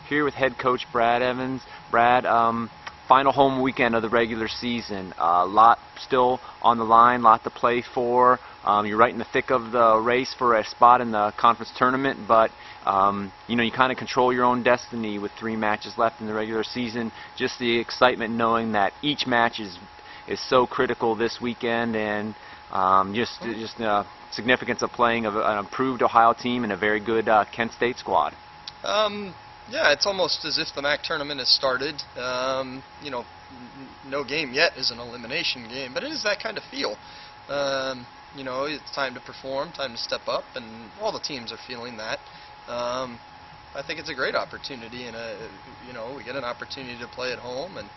here with head coach Brad Evans. Brad, final home weekend of the regular season. A lot still on the line, lot to play for. You're right in the thick of the race for a spot in the conference tournament, but you know, you kind of control your own destiny with 3 matches left in the regular season. Just the excitement knowing that each match is so critical this weekend, and just significance of playing an improved Ohio team and a very good Kent State squad. Yeah, it's almost as if the MAC tournament has started. You know, no game yet is an elimination game, but it is that kind of feel. You know, it's time to perform, time to step up, and all the teams are feeling that. I think it's a great opportunity, and you know, we get an opportunity to play at home, and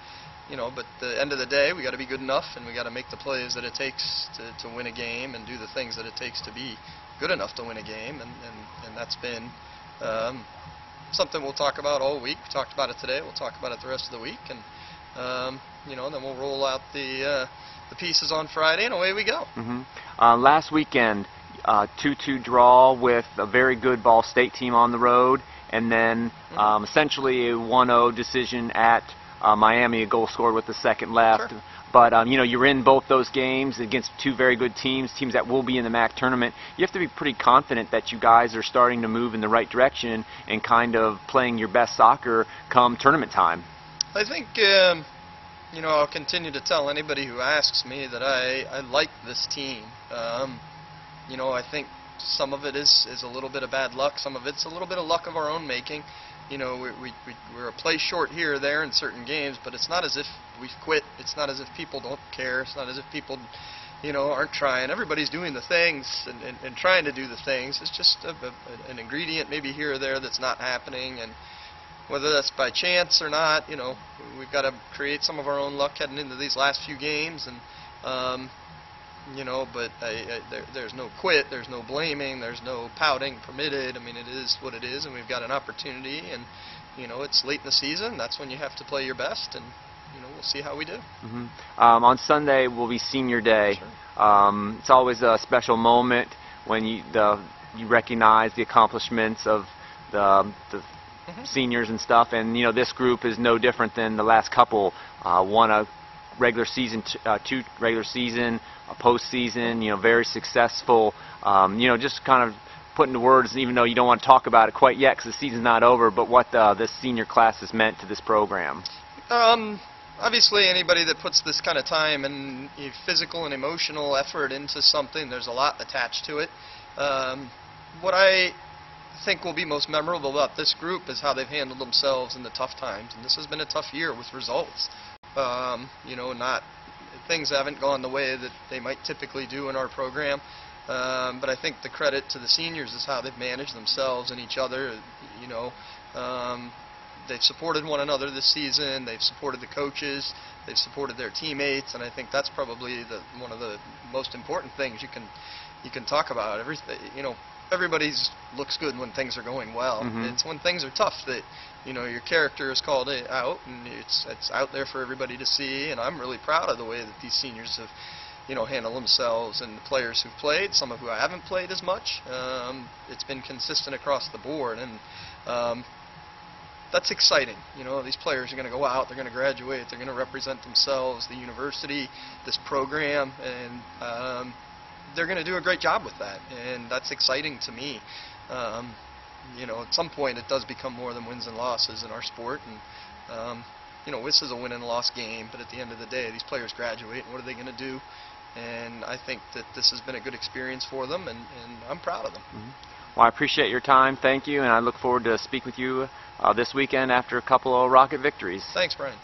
you know, but at the end of the day, we got to be good enough, and we got to make the plays that it takes to win a game, and do the things that it takes to be good enough to win a game, and that's been something we'll talk about all week. We talked about it today. We'll talk about it the rest of the week, and you know, then we'll roll out the pieces on Friday, and away we go. Last weekend, 2-2 draw with a very good Ball State team on the road, and then essentially a 1-0 decision at Miami, a goal scored with the second left. Sure. But you know, you're in both those games against 2 very good teams that will be in the MAC tournament. You have to be pretty confident that you guys are starting to move in the right direction and kind of playing your best soccer come tournament time. I think you know, I'll continue to tell anybody who asks me that I like this team. You know, I think some of it is a little bit of bad luck. Some of it's a little bit of luck of our own making. You know, we're a play short here or there in certain games, but it's not as if we've quit. It's not as if people don't care. It's not as if people, you know, aren't trying. Everybody's doing the things and trying to do the things. It's just an ingredient maybe here or there that's not happening, and whether that's by chance or not, you know, we've got to create some of our own luck heading into these last few games, and you know, but there's no quit, there's no blaming, there's no pouting permitted. I mean, it is what it is, and we've got an opportunity, and you know, it's late in the season. That's when you have to play your best, and you know, we'll see how we do. On Sunday will be Senior Day. Sure. It's always a special moment when you recognize the accomplishments of the seniors and stuff, and you know, this group is no different than the last couple. Won a regular season, 2 regular season, a postseason, you know, very successful. You know, just kind of put into words, even though you don't want to talk about it quite yet because the season's not over, but what this senior class has meant to this program. Obviously, anybody that puts this kind of time and physical and emotional effort into something, there's a lot attached to it. What I think will be most memorable about this group is how they've handled themselves in the tough times, and this has been a tough year with results. You know, things haven't gone the way that they might typically do in our program, but I think the credit to the seniors is how they've managed themselves and each other. You know, they've supported one another this season, they've supported the coaches, they've supported their teammates, and I think that's probably one of the most important things you can talk about. You know, everybody looks good when things are going well. It's when things are tough that, you know, your character is called out, and it's out there for everybody to see. And I'm really proud of the way that these seniors have, you know, handled themselves, and the players who've played, some of who haven't played as much. It's been consistent across the board, and that's exciting. You know, these players are going to go out, they're going to graduate, they're going to represent themselves, the university, this program, and they're going to do a great job with that, and that's exciting to me. You know, at some point it does become more than wins and losses in our sport, and you know, this is a win and loss game, but at the end of the day, these players graduate, and what are they going to do? And I think that this has been a good experience for them, and I'm proud of them. Well, I appreciate your time. Thank you, and I look forward to speaking with you this weekend after a couple of Rocket victories. Thanks, Brian.